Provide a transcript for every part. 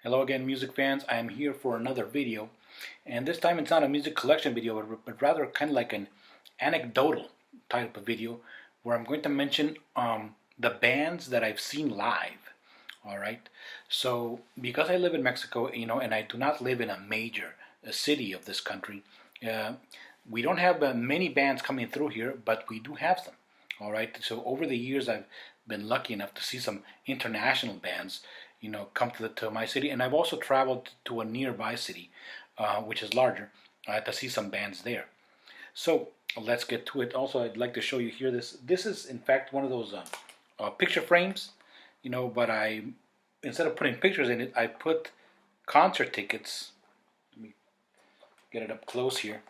Hello again, music fans. I am here for another video, and this time it's not a music collection video, but rather kind of like an anecdotal type of video where I'm going to mention the bands that I've seen live. All right. So because I live in Mexico, and I do not live in a major city of this country, uh, we don't have many bands coming through here, but we do have some. All right. So over the years, I've been lucky enough to see some international bands, come to my city, and I've also traveled to a nearby city, which is larger, to see some bands there. So let's get to it. Also, I'd like to show you here. This is in fact one of those picture frames, But instead of putting pictures in it, I put concert tickets. Let me get it up close here.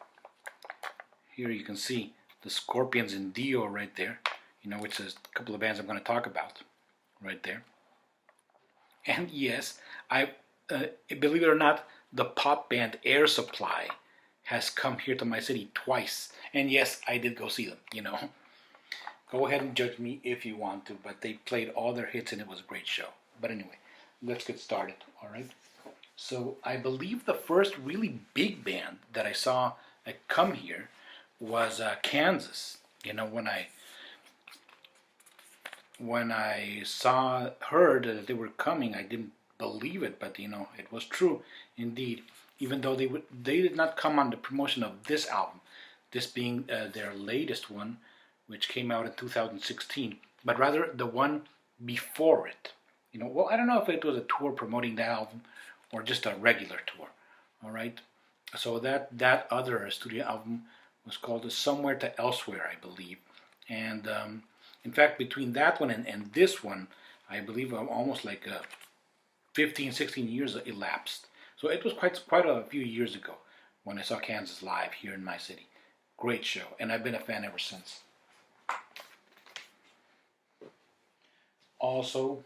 Here you can see the Scorpions and Dio right there, which is a couple of bands I'm going to talk about right there. And yes, I believe it or not, the pop band Air Supply has come here to my city twice. And yes, I did go see them, Go ahead and judge me if you want to, but they played all their hits and it was a great show. But anyway, let's get started, all right? So I believe the first really big band that I saw come here was Kansas. When I heard that they were coming, I didn't believe it, but it was true indeed. Even though they did not come on the promotion of this album, this being their latest one, which came out in 2016, but rather the one before it. Well, I don't know if it was a tour promoting that album or just a regular tour. All right. So that other studio album was called Somewhere to Elsewhere, I believe, and in fact, between that one and this one, I believe almost like 15, 16 years elapsed. So it was quite a few years ago when I saw Kansas live here in my city. Great show, and I've been a fan ever since. Also,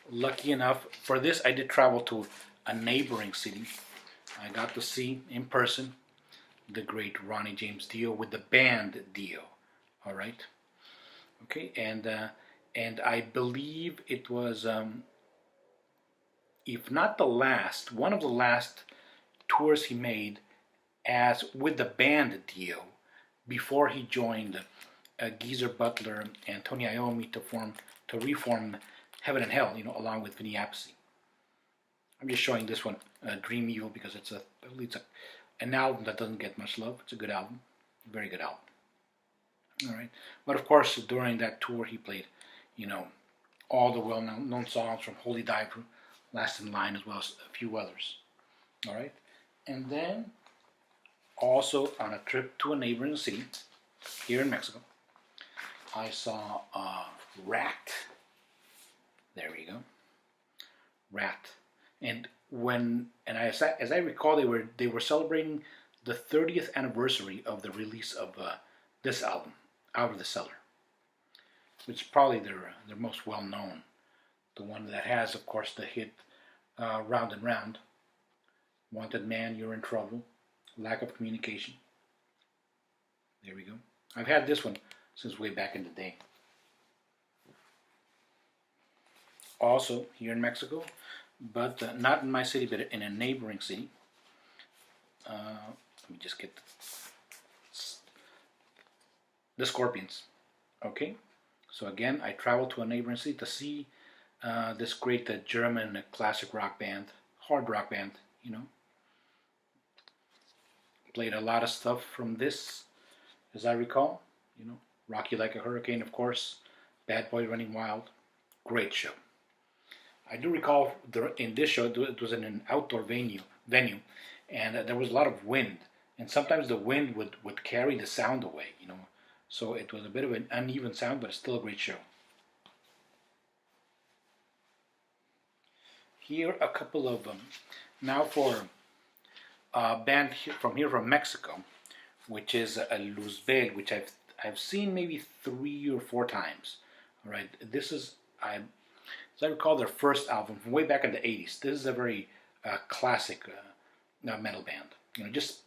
lucky enough, for this I did travel to a neighboring city. I got to see in person the great Ronnie James Dio with the band Dio. All right. Okay, and I believe it was, if not the last, one of the last tours he made as with the band Dio before he joined Geezer Butler and Tony Iommi to reform Heaven and Hell, along with Vinny Appice. I'm just showing this one, Dream Evil, because I believe it's an album that doesn't get much love. It's a good album, very good album. All right, but of course during that tour he played, all the well-known songs from Holy Diver, Last in Line, as well as a few others. All right, and then also on a trip to a neighboring city here in Mexico, I saw Ratt. There we go, Ratt, and as I recall, they were celebrating the 30th anniversary of the release of this album, Out of the Cellar, which is probably their most well known, the one that has, of course, the hit Round and Round, Wanted Man, You're in Trouble, Lack of Communication. There we go. I've had this one since way back in the day. Also here in Mexico, but not in my city, but in a neighboring city. Let me just get the Scorpions. Okay, so again, I traveled to a neighboring city to see this great German classic rock band, hard rock band. Played a lot of stuff from this, as I recall. Rock You Like a Hurricane, of course, Bad Boy Running Wild. Great show. I do recall in this show it was in an outdoor venue, and there was a lot of wind, and sometimes the wind would carry the sound away. So it was a bit of an uneven sound, but it's still a great show. Here a couple of now for a band from Mexico, which is Luzbel, which I've seen maybe 3 or 4 times. All right, this is as I recall their first album from way back in the 80s. This is a very classic metal band. Just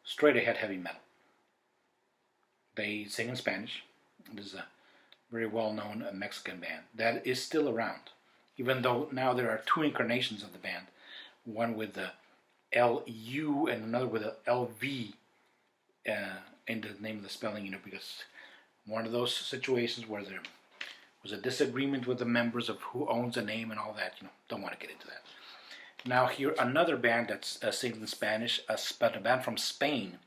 straight ahead heavy metal. They sing in Spanish. This is a very well-known Mexican band that is still around, even though now there are 2 incarnations of the band. one with the LU and another with a LV in the name of the spelling, because one of those situations where there was a disagreement with the members of who owns a name and all that, don't want to get into that. Now here, another band that's sings in Spanish, a band from Spain,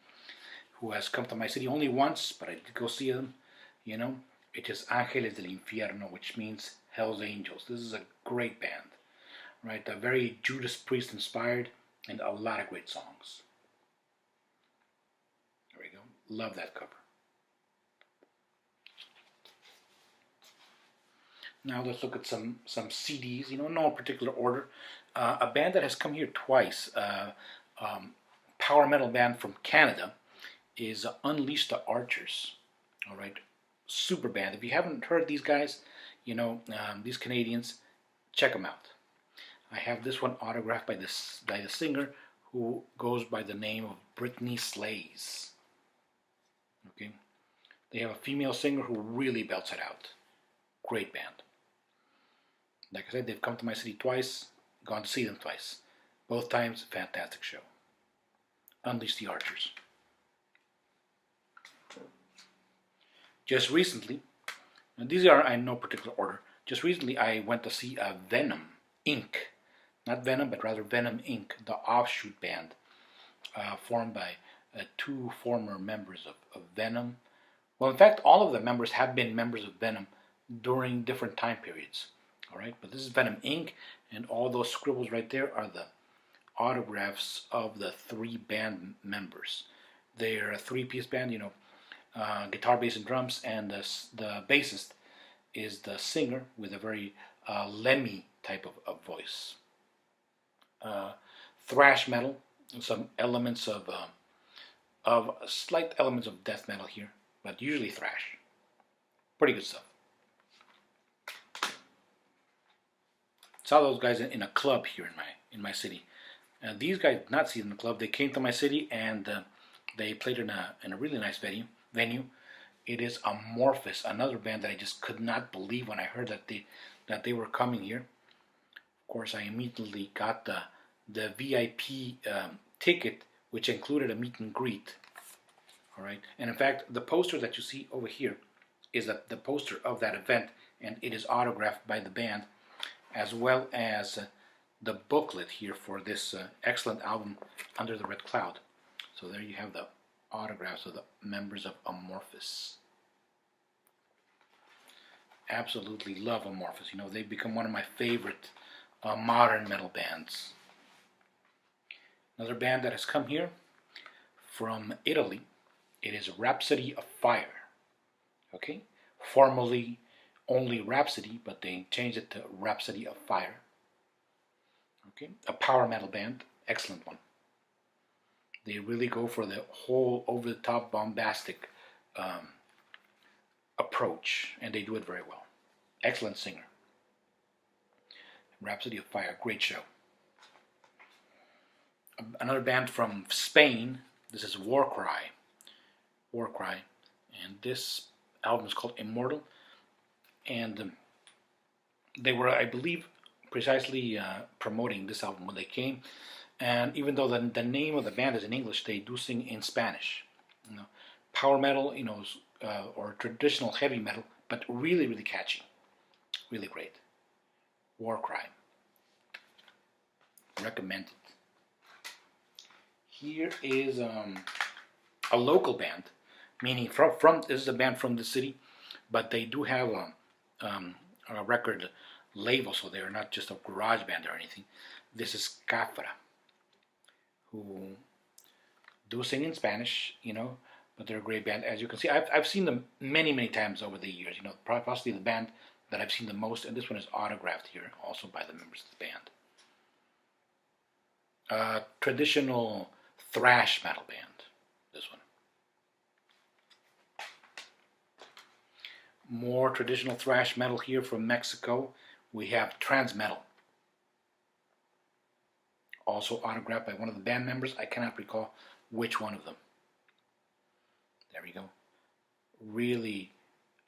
who has come to my city only once, but I did go see them, It is Ángeles del Infierno, which means Hell's Angels. This is a great band, right? Very Judas Priest inspired, and a lot of great songs. There we go. Love that cover. Now let's look at some CDs, no particular order. A band that has come here twice, power metal band from Canada, is Unleash the Archers. All right, super band. If you haven't heard these guys, these Canadians, check them out. I have this one autographed by the singer, who goes by the name of Brittany Slays. Okay, they have a female singer who really belts it out. Great band. Like I said, they've come to my city twice, gone to see them twice. Both times, fantastic show. Unleash the Archers. Just recently, and these are in no particular order, just recently I went to see Venom Inc. Not Venom, but rather Venom Inc., the offshoot band formed by two former members of Venom. Well, in fact, all of the members have been members of Venom during different time periods. All right, but this is Venom Inc., and all those scribbles right there are the autographs of the three band members. They're a three-piece band, guitar, bass, and drums, and the bassist is the singer with a very Lemmy type of voice. Thrash metal, some elements of slight elements of death metal here, but usually thrash. Pretty good stuff. Saw those guys in a club here in my city. These guys did not see them in the club. They came to my city and they played in a really nice venue. It is Amorphis, another band that I just could not believe when I heard that they were coming here. Of course, I immediately got the VIP ticket, which included a meet and greet. All right, and in fact, the poster that you see over here is the poster of that event, and it is autographed by the band, as well as the booklet here for this excellent album, Under the Red Cloud. So there you have the autographs of the members of Amorphis. Absolutely love Amorphis. They've become one of my favorite modern metal bands. Another band that has come here from Italy, it is Rhapsody of Fire. Okay, formerly only Rhapsody, but they changed it to Rhapsody of Fire. Okay, a power metal band, excellent one. They really go for the whole over-the-top bombastic approach, and they do it very well. Excellent singer. Rhapsody of Fire, great show. Another band from Spain, this is Warcry, and this album is called Immortal, and they were, I believe, precisely promoting this album when they came, and even though the name of the band is in English, they do sing in Spanish. Power metal, or traditional heavy metal, but really, really catchy, really great. Warcry, recommend it. Here is a local band, meaning from this is a band from the city, but they do have a record label, so they're not just a garage band or anything. This is Cafra, who do sing in Spanish, but they're a great band. As you can see, I've seen them many times over the years. Possibly the band that I've seen the most, and this one is autographed here, also by the members of the band. Traditional thrash metal band, this one. More traditional thrash metal here from Mexico. We have Trans Metal, also autographed by one of the band members. I cannot recall which one of them. There we go. Really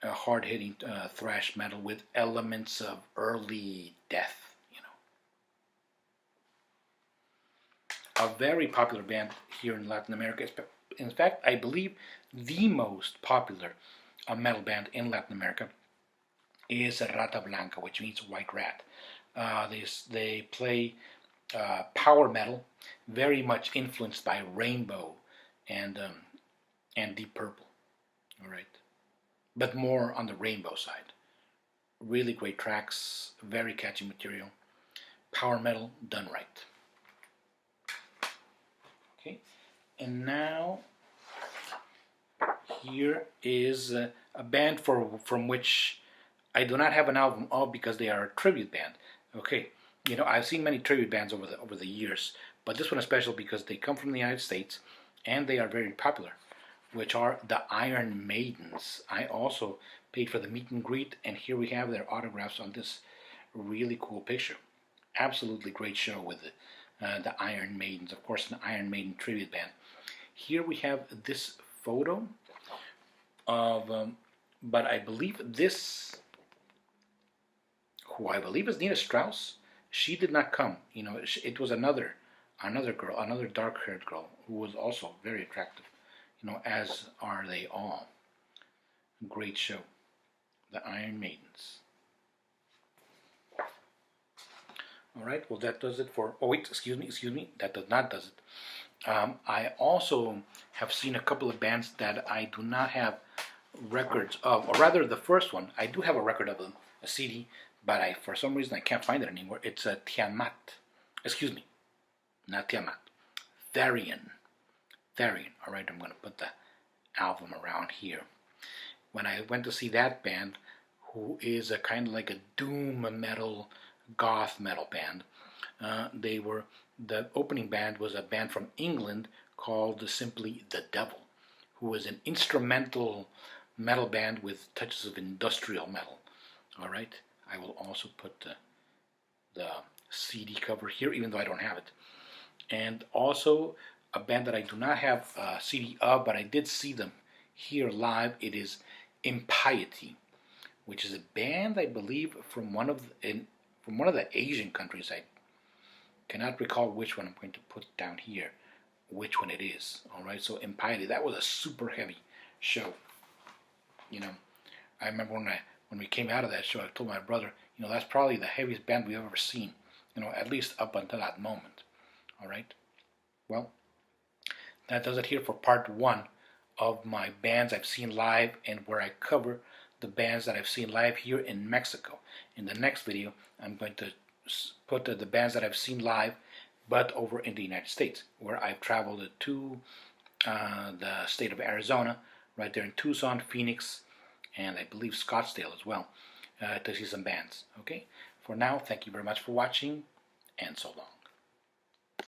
hard-hitting thrash metal with elements of early death. a very popular band here in Latin America. In fact, I believe the most popular metal band in Latin America is Rata Blanca, which means white rat. They play power metal, very much influenced by Rainbow and Deep Purple. All right, but more on the Rainbow side. Really great tracks, very catchy material. Power metal done right. Okay, and now here is a band from which I do not have an album of because they are a tribute band. Okay, you know, I've seen many tribute bands over the years, but this one is special because they come from the United States and they are very popular, which are the Iron Maidens. I also paid for the meet and greet, and here we have their autographs on this really cool picture. Absolutely great show with the Iron Maidens, of course, an Iron Maiden tribute band. Here we have this photo of, but I believe this, who I believe is Nina Strauss, she did not come. You know, it was another girl, another dark-haired girl who was also very attractive. You know, as are they all. Great show, the Iron Maidens. All right, well that does it for. Oh wait, excuse me. That does not does it. I also have seen a couple of bands that I do not have records of, or rather, the first one I do have a record of them, a CD, but for some reason I can't find it anymore. It's a Tiamat. Excuse me, not Tiamat. Therian. All right, I'm going to put the album around here. When I went to see that band, who is a kind of like a doom metal, goth metal band, the opening band was a band from England called simply The Devil, who was an instrumental metal band with touches of industrial metal. All right, I will also put the CD cover here, even though I don't have it. And also a band that I do not have a CD of, but I did see them here live. It is Impiety, which is a band I believe from one of the Asian countries. I cannot recall which one. I'm going to put down here which one it is. All right, so Impiety. That was a super heavy show. You know, I remember when we came out of that show, I told my brother, you know, that's probably the heaviest band we've ever seen. You know, at least up until that moment. All right. Well, that does it here for part one of my bands I've seen live, and where I cover the bands that I've seen live here in Mexico. In the next video, I'm going to put the bands that I've seen live, but over in the United States, where I've traveled to the state of Arizona, right there in Tucson, Phoenix, and I believe Scottsdale as well, to see some bands. Okay? For now, thank you very much for watching, and so long.